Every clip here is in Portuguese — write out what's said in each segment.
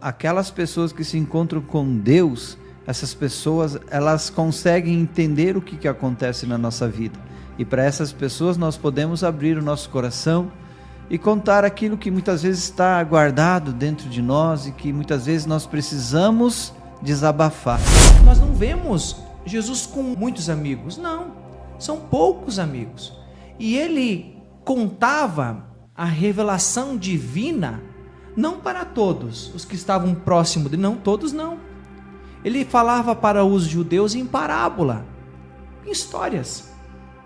Aquelas pessoas que se encontram com Deus, essas pessoas, elas conseguem entender o que acontece na nossa vida. E para essas pessoas nós podemos abrir o nosso coração e contar aquilo que muitas vezes está guardado dentro de nós e que muitas vezes nós precisamos desabafar. Nós não vemos Jesus com muitos amigos, não, são poucos amigos. E ele contava a revelação divina não para todos os que estavam próximos dele, não, todos não. Ele falava para os judeus em parábola, em histórias,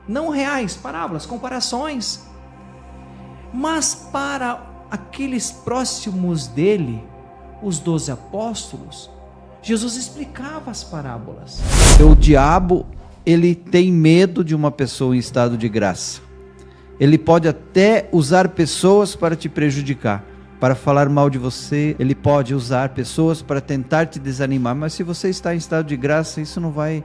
não reais, parábolas, comparações. Mas para aqueles próximos dele, os 12 apóstolos, Jesus explicava as parábolas. O diabo, ele tem medo de uma pessoa em estado de graça. Ele pode até usar pessoas para te prejudicar, para falar mal de você. Ele pode usar pessoas para tentar te desanimar, mas se você está em estado de graça, isso não vai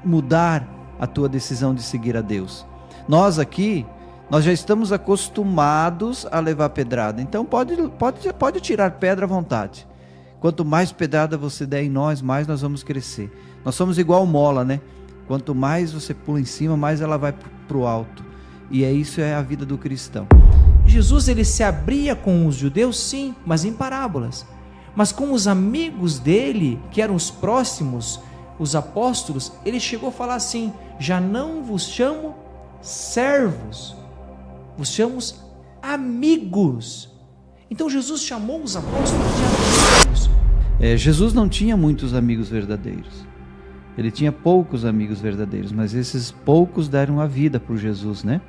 mudar a tua decisão de seguir a Deus. Nós aqui, nós já estamos acostumados a levar pedrada, então pode tirar pedra à vontade. Quanto mais pedrada você der em nós, mais nós vamos crescer. Nós somos igual mola, né? Quanto mais você pula em cima, mais ela vai para o alto. E isso é a vida do cristão. Jesus, ele se abria com os judeus, sim, mas em parábolas. Mas com os amigos dele, que eram os próximos, os apóstolos, ele chegou a falar assim: já não vos chamo servos, vos chamo amigos. Então Jesus chamou os apóstolos de amigos. Jesus não tinha muitos amigos verdadeiros. Ele tinha poucos amigos verdadeiros, mas esses poucos deram a vida por Jesus, né?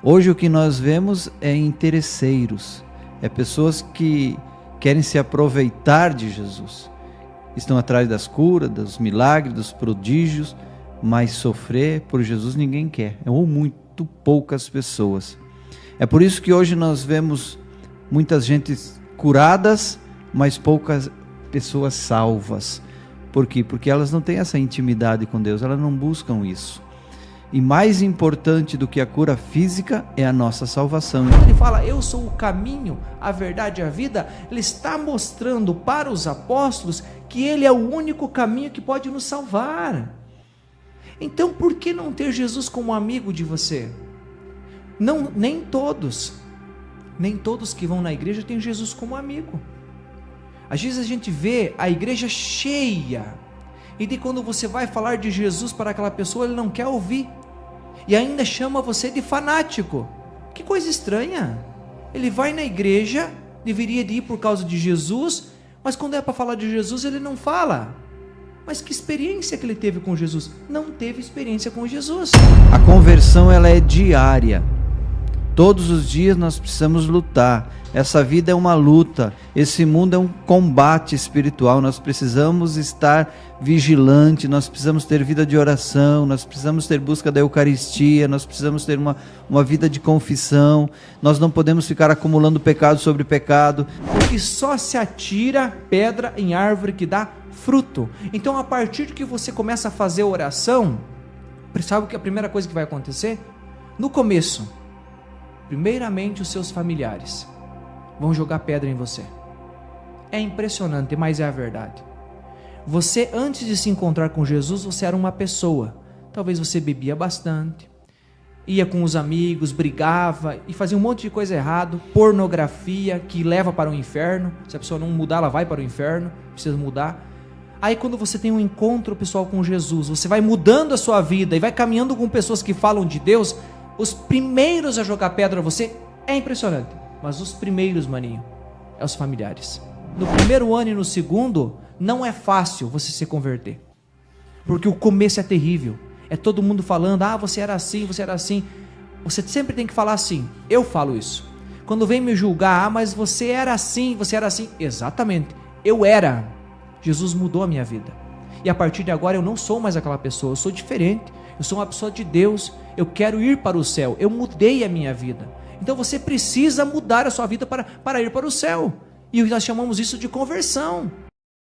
Hoje o que nós vemos é interesseiros, é pessoas que querem se aproveitar de Jesus. Estão atrás das curas, dos milagres, dos prodígios, mas sofrer por Jesus ninguém quer, ou muito poucas pessoas. É por isso que hoje nós vemos muitas gentes curadas, mas poucas pessoas salvas. Por quê? Porque elas não têm essa intimidade com Deus, elas não buscam isso. E mais importante do que a cura física é a nossa salvação. Quando ele fala, eu sou o caminho, a verdade e a vida, ele está mostrando para os apóstolos que ele é o único caminho que pode nos salvar. Então por que não ter Jesus como amigo de você? Não, nem todos que vão na igreja têm Jesus como amigo. Às vezes a gente vê a igreja cheia, e de quando você vai falar de Jesus para aquela pessoa, ele não quer ouvir, e ainda chama você de fanático. Que coisa estranha. Ele vai na igreja, deveria de ir por causa de Jesus, mas quando é para falar de Jesus, ele não fala. Mas que experiência que ele teve com Jesus? Não teve experiência com Jesus. A conversão, ela é diária. Todos os dias nós precisamos lutar. Essa vida é uma luta. Esse mundo é um combate espiritual. Nós precisamos estar vigilantes. Nós precisamos ter vida de oração. Nós precisamos ter busca da Eucaristia. Nós precisamos ter uma vida de confissão. Nós não podemos ficar acumulando pecado sobre pecado. Porque só se atira pedra em árvore que dá fruto. Então, a partir de que você começa a fazer oração, sabe o que é a primeira coisa que vai acontecer? No começo, primeiramente os seus familiares vão jogar pedra em você. É impressionante, mas é a verdade. Você, antes de se encontrar com Jesus, você era uma pessoa. Talvez você bebia bastante, ia com os amigos, brigava e fazia um monte de coisa errada, pornografia que leva para o inferno. Se a pessoa não mudar, ela vai para o inferno, precisa mudar. Aí quando você tem um encontro pessoal com Jesus, você vai mudando a sua vida e vai caminhando com pessoas que falam de Deus. Os primeiros a jogar pedra a você é impressionante, mas os primeiros, maninho, é os familiares. No primeiro ano e no segundo, não é fácil você se converter, porque o começo é terrível. É todo mundo falando, você era assim, você era assim. Você sempre tem que falar assim. Eu falo isso. Quando vem me julgar, mas você era assim, você era assim. Exatamente, eu era. Jesus mudou a minha vida. E a partir de agora eu não sou mais aquela pessoa, eu sou diferente. Eu sou uma pessoa de Deus, eu quero ir para o céu, eu mudei a minha vida. Então você precisa mudar a sua vida para ir para o céu. E nós chamamos isso de conversão.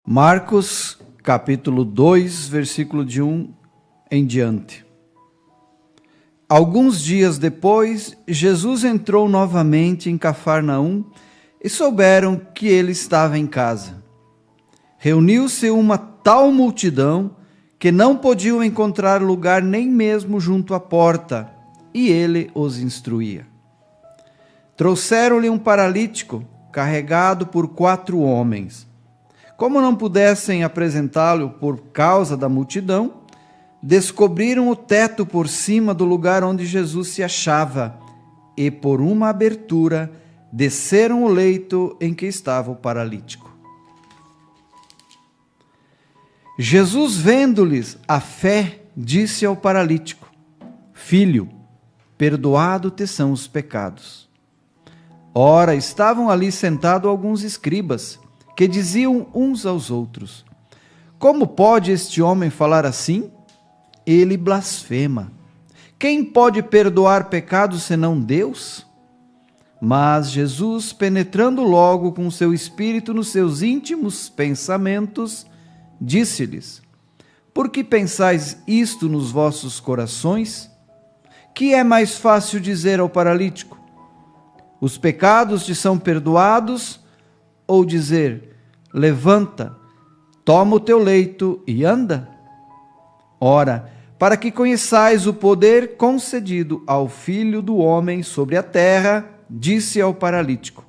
Marcos capítulo 2, versículo de 1 em diante. Alguns dias depois, Jesus entrou novamente em Cafarnaum e souberam que ele estava em casa. Reuniu-se uma tal multidão que não podiam encontrar lugar nem mesmo junto à porta, e ele os instruía. Trouxeram-lhe um paralítico, carregado por 4 homens. Como não pudessem apresentá-lo por causa da multidão, descobriram o teto por cima do lugar onde Jesus se achava, e por uma abertura desceram o leito em que estava o paralítico. Jesus, vendo-lhes a fé, disse ao paralítico: Filho, perdoado te são os pecados. Ora, estavam ali sentados alguns escribas, que diziam uns aos outros: Como pode este homem falar assim? Ele blasfema. Quem pode perdoar pecados senão Deus? Mas Jesus, penetrando logo com seu espírito nos seus íntimos pensamentos, disse-lhes: Por que pensais isto nos vossos corações? Que é mais fácil dizer ao paralítico: Os pecados te são perdoados, ou dizer: Levanta, toma o teu leito e anda? Ora, para que conheçais o poder concedido ao Filho do Homem sobre a terra, disse ao paralítico: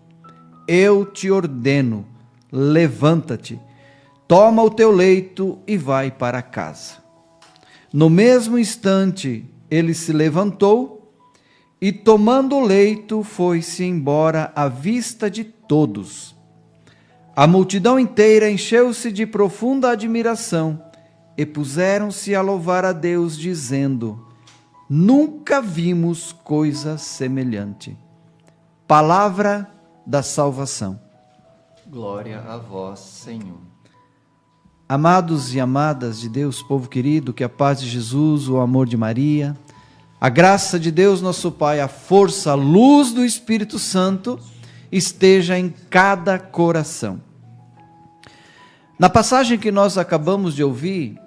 Eu te ordeno, levanta-te, toma o teu leito e vai para casa. No mesmo instante, ele se levantou e, tomando o leito, foi-se embora à vista de todos. A multidão inteira encheu-se de profunda admiração e puseram-se a louvar a Deus, dizendo: Nunca vimos coisa semelhante. Palavra da salvação. Glória a vós, Senhor. Amados e amadas de Deus, povo querido, que a paz de Jesus, o amor de Maria, a graça de Deus nosso Pai, a força, a luz do Espírito Santo esteja em cada coração. Na passagem que nós acabamos de ouvir,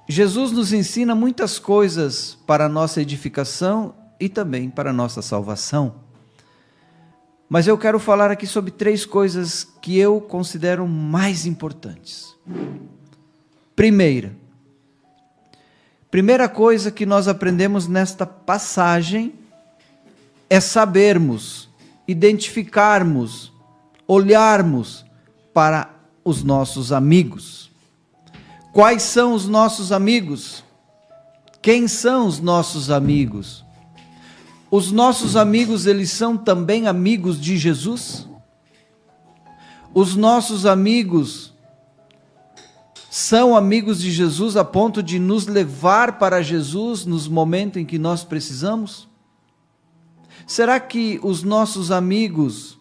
Jesus nos ensina muitas coisas para a nossa edificação e também para a nossa salvação. Mas eu quero falar aqui sobre 3 coisas que eu considero mais importantes. Primeira coisa que nós aprendemos nesta passagem é sabermos, identificarmos, olharmos para os nossos amigos. Quais são os nossos amigos? Quem são os nossos amigos? Os nossos amigos, eles são também amigos de Jesus? Os nossos amigos são amigos de Jesus a ponto de nos levar para Jesus nos momentos em que nós precisamos? Será que os nossos amigos,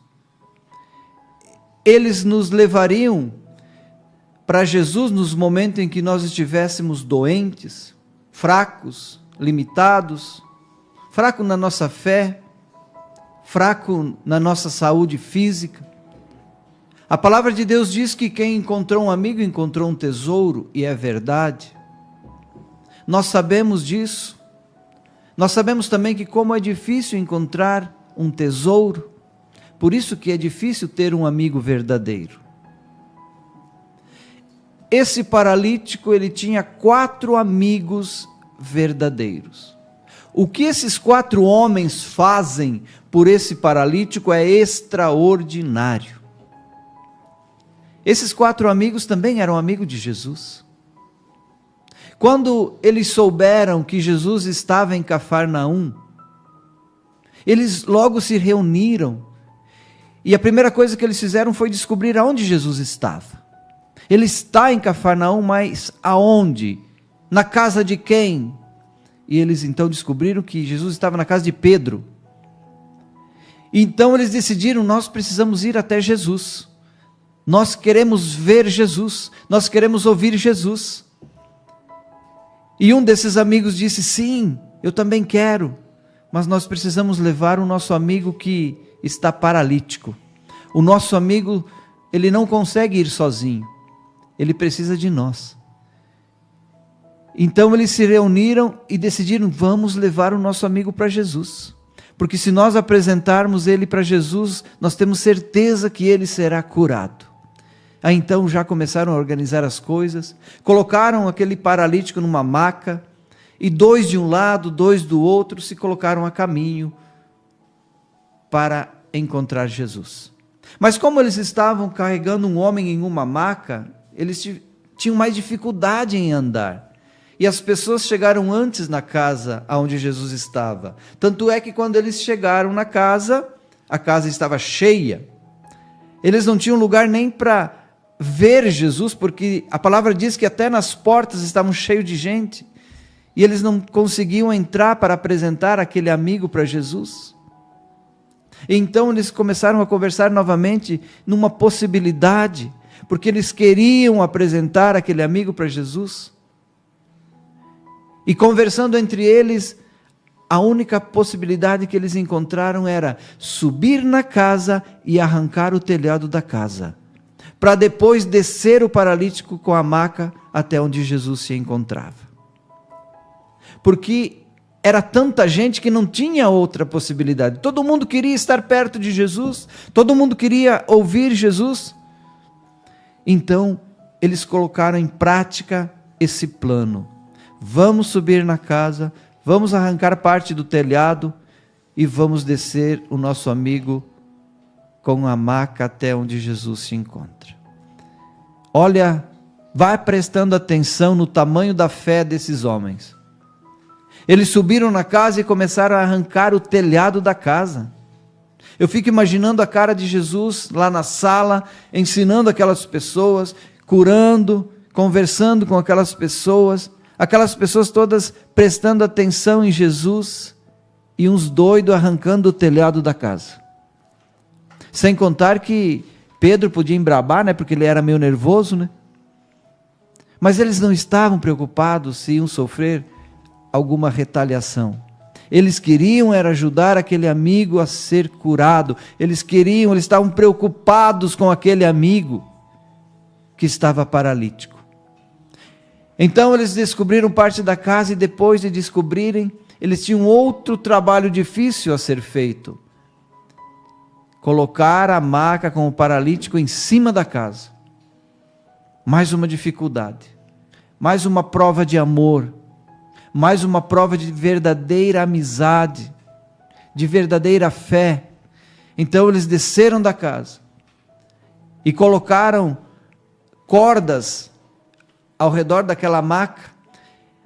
eles nos levariam para Jesus nos momentos em que nós estivéssemos doentes, fracos, limitados, fraco na nossa fé, fraco na nossa saúde física? A palavra de Deus diz que quem encontrou um amigo encontrou um tesouro, e é verdade. Nós sabemos disso. Nós sabemos também que como é difícil encontrar um tesouro, por isso que é difícil ter um amigo verdadeiro. Esse paralítico, ele tinha 4 amigos verdadeiros. O que esses 4 homens fazem por esse paralítico é extraordinário. Esses 4 amigos também eram amigos de Jesus. Quando eles souberam que Jesus estava em Cafarnaum, eles logo se reuniram. E a primeira coisa que eles fizeram foi descobrir aonde Jesus estava. Ele está em Cafarnaum, mas aonde? Na casa de quem? E eles então descobriram que Jesus estava na casa de Pedro. Então eles decidiram: nós precisamos ir até Jesus. Nós queremos ver Jesus. Nós queremos ouvir Jesus. E um desses amigos disse: sim, eu também quero. Mas nós precisamos levar o nosso amigo que está paralítico. O nosso amigo, ele não consegue ir sozinho. Ele precisa de nós. Então eles se reuniram e decidiram: vamos levar o nosso amigo para Jesus. Porque se nós apresentarmos ele para Jesus, nós temos certeza que ele será curado. Aí então já começaram a organizar as coisas, colocaram aquele paralítico numa maca, e 2 de um lado, 2 do outro, se colocaram a caminho para encontrar Jesus. Mas como eles estavam carregando um homem em uma maca, eles tinham mais dificuldade em andar. E as pessoas chegaram antes na casa onde Jesus estava. Tanto é que quando eles chegaram na casa, a casa estava cheia. Eles não tinham lugar nem para ver Jesus, porque a palavra diz que até nas portas estavam cheios de gente. E eles não conseguiam entrar para apresentar aquele amigo para Jesus. Então eles começaram a conversar novamente numa possibilidade, porque eles queriam apresentar aquele amigo para Jesus. E conversando entre eles, a única possibilidade que eles encontraram era subir na casa e arrancar o telhado da casa, para depois descer o paralítico com a maca até onde Jesus se encontrava. Porque era tanta gente que não tinha outra possibilidade. Todo mundo queria estar perto de Jesus, todo mundo queria ouvir Jesus. Então, eles colocaram em prática esse plano. Vamos subir na casa, vamos arrancar parte do telhado e vamos descer o nosso amigo com a maca até onde Jesus se encontra. Olha, vai prestando atenção no tamanho da fé desses homens. Eles subiram na casa e começaram a arrancar o telhado da casa. Eu fico imaginando a cara de Jesus lá na sala, ensinando aquelas pessoas, curando, conversando com aquelas pessoas todas prestando atenção em Jesus, e uns doidos arrancando o telhado da casa. Sem contar que Pedro podia embrabar, né, porque ele era meio nervoso, né? Mas eles não estavam preocupados se iam sofrer alguma retaliação. Eles queriam era ajudar aquele amigo a ser curado. Eles estavam preocupados com aquele amigo que estava paralítico. Então eles descobriram parte da casa, e depois de descobrirem, eles tinham outro trabalho difícil a ser feito: colocar a maca com o paralítico em cima da casa. Mais uma dificuldade, mais uma prova de amor, mais uma prova de verdadeira amizade, de verdadeira fé. Então eles desceram da casa e colocaram cordas ao redor daquela maca.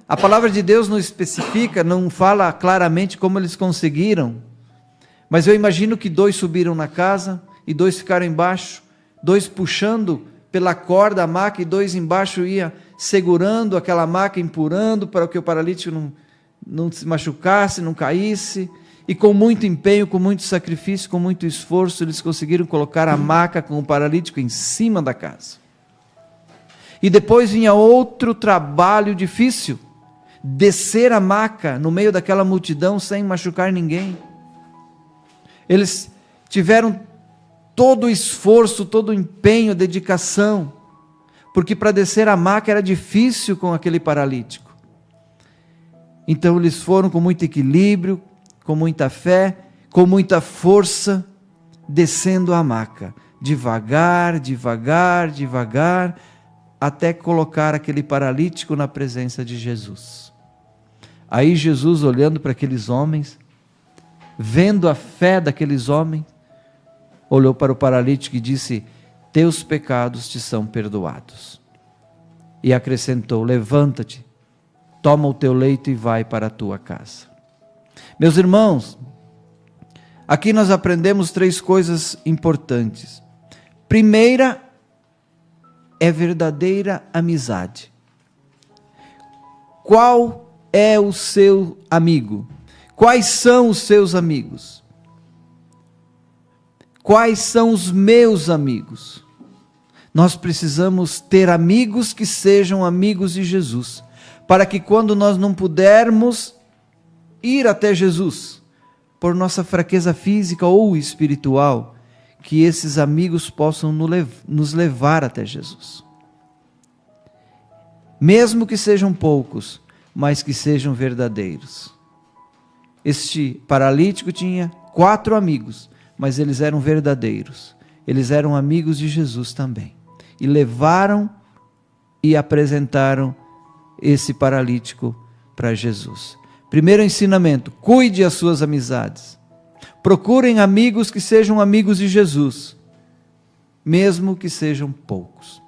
A palavra de Deus não especifica, não fala claramente como eles conseguiram, mas eu imagino que 2 subiram na casa e 2 ficaram embaixo, 2 puxando pela corda a maca e 2 embaixo ia segurando aquela maca, empurrando para que o paralítico não se machucasse, não caísse. E com muito empenho, com muito sacrifício, com muito esforço, eles conseguiram colocar a maca com o paralítico em cima da casa. E depois vinha outro trabalho difícil: descer a maca no meio daquela multidão sem machucar ninguém. Eles tiveram todo o esforço, todo o empenho, dedicação, porque para descer a maca era difícil com aquele paralítico. Então eles foram com muito equilíbrio, com muita fé, com muita força, descendo a maca, devagar, devagar, devagar, até colocar aquele paralítico na presença de Jesus. Aí Jesus, olhando para aqueles homens, vendo a fé daqueles homens, olhou para o paralítico e disse: teus pecados te são perdoados. E acrescentou: levanta-te, toma o teu leito e vai para a tua casa. Meus irmãos, aqui nós aprendemos 3 coisas importantes. Primeira, é verdadeira amizade. Qual é o seu amigo? Quais são os seus amigos? Quais são os meus amigos? Nós precisamos ter amigos que sejam amigos de Jesus, para que quando nós não pudermos ir até Jesus, por nossa fraqueza física ou espiritual, que esses amigos possam nos levar até Jesus. Mesmo que sejam poucos, mas que sejam verdadeiros. Este paralítico tinha 4 amigos, mas eles eram verdadeiros. Eles eram amigos de Jesus também. E levaram e apresentaram esse paralítico para Jesus. Primeiro ensinamento: cuide as suas amizades. Procurem amigos que sejam amigos de Jesus, mesmo que sejam poucos.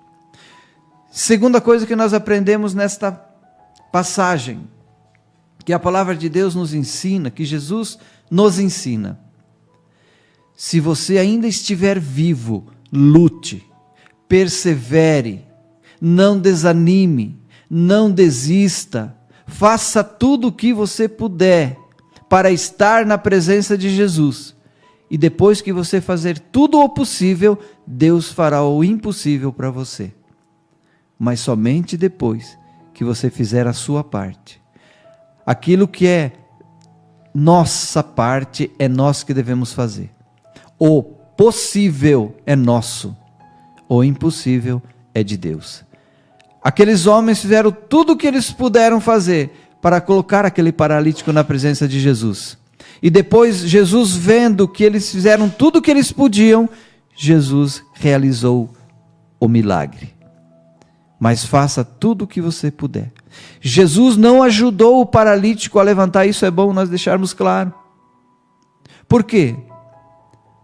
Segunda coisa que nós aprendemos nesta passagem, que a palavra de Deus nos ensina, que Jesus nos ensina: se você ainda estiver vivo, lute, persevere, não desanime, não desista, faça tudo o que você puder para estar na presença de Jesus. E depois que você fazer tudo o possível, Deus fará o impossível para você. Mas somente depois que você fizer a sua parte. Aquilo que é nossa parte, é nós que devemos fazer. O possível é nosso, o impossível é de Deus. Aqueles homens fizeram tudo o que eles puderam fazer para colocar aquele paralítico na presença de Jesus. E depois, Jesus, vendo que eles fizeram tudo o que eles podiam, Jesus realizou o milagre. Mas faça tudo o que você puder. Jesus não ajudou o paralítico a levantar, isso é bom nós deixarmos claro. Por quê?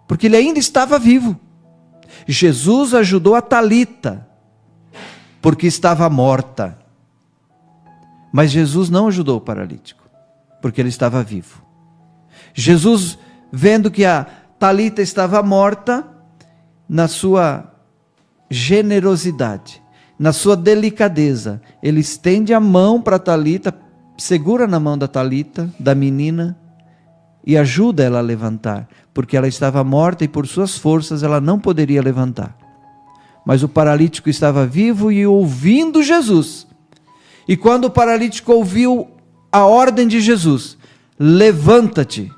Porque ele ainda estava vivo. Jesus ajudou a Talita, porque estava morta. Mas Jesus não ajudou o paralítico, porque ele estava vivo. Jesus, vendo que a Talita estava morta, na sua generosidade, na sua delicadeza, ele estende a mão para Talita, segura na mão da Talita, da menina, e ajuda ela a levantar, porque ela estava morta e por suas forças ela não poderia levantar. Mas o paralítico estava vivo e ouvindo Jesus. E quando o paralítico ouviu a ordem de Jesus, levanta-te,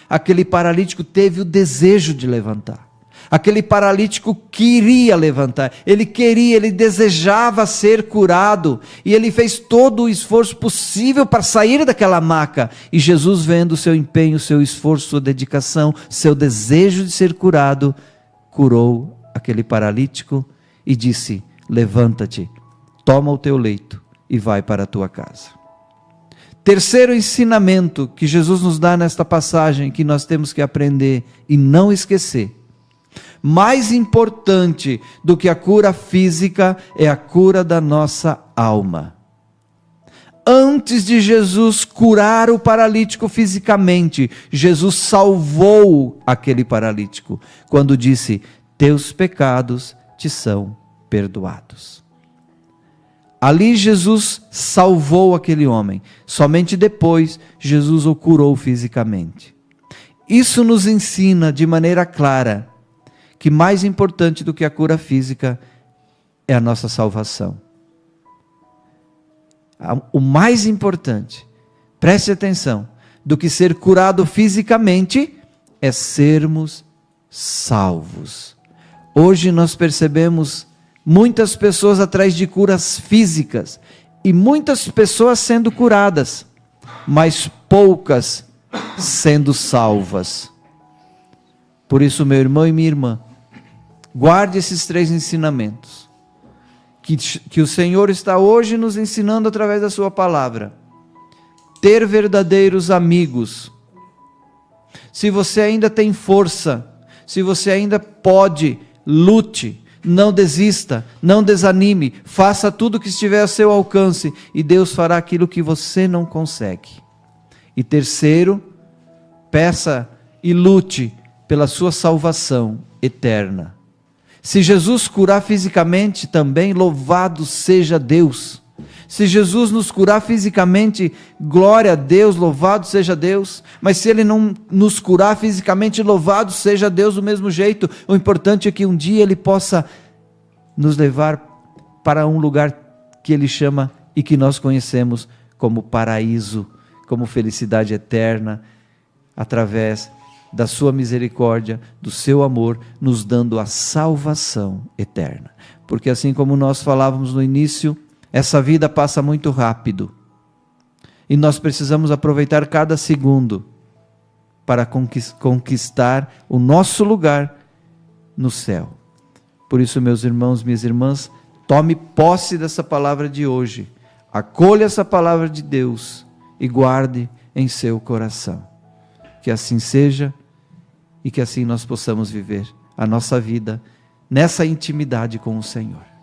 aquele paralítico teve o desejo de levantar. Aquele paralítico queria levantar, ele desejava ser curado, e ele fez todo o esforço possível para sair daquela maca. E Jesus, vendo o seu empenho, seu esforço, sua dedicação, seu desejo de ser curado, curou aquele paralítico e disse: levanta-te, toma o teu leito e vai para a tua casa. Terceiro ensinamento que Jesus nos dá nesta passagem, que nós temos que aprender e não esquecer: mais importante do que a cura física é a cura da nossa alma. Antes de Jesus curar o paralítico fisicamente, Jesus salvou aquele paralítico, quando disse: teus pecados te são perdoados. Ali Jesus salvou aquele homem, somente depois Jesus o curou fisicamente. Isso nos ensina de maneira clara que mais importante do que a cura física é a nossa salvação. O mais importante, preste atenção, do que ser curado fisicamente é sermos salvos. Hoje nós percebemos muitas pessoas atrás de curas físicas e muitas pessoas sendo curadas, mas poucas sendo salvas. Por isso, meu irmão e minha irmã, guarde esses 3 ensinamentos que o Senhor está hoje nos ensinando através da sua palavra. Ter verdadeiros amigos. Se você ainda tem força, se você ainda pode, lute, não desista, não desanime, faça tudo o que estiver ao seu alcance e Deus fará aquilo que você não consegue. E terceiro, peça e lute pela sua salvação eterna. Se Jesus curar fisicamente também, louvado seja Deus. Se Jesus nos curar fisicamente, glória a Deus, louvado seja Deus. Mas se Ele não nos curar fisicamente, louvado seja Deus do mesmo jeito. O importante é que um dia Ele possa nos levar para um lugar que Ele chama e que nós conhecemos como paraíso, como felicidade eterna, através da sua misericórdia, do seu amor, nos dando a salvação eterna. Porque assim como nós falávamos no início, essa vida passa muito rápido. E nós precisamos aproveitar cada segundo. para conquistar o nosso lugar no céu. Por isso, meus irmãos, minhas irmãs, tome posse dessa palavra de hoje, acolha essa palavra de Deus e guarde em seu coração. Que assim seja e que assim nós possamos viver a nossa vida nessa intimidade com o Senhor.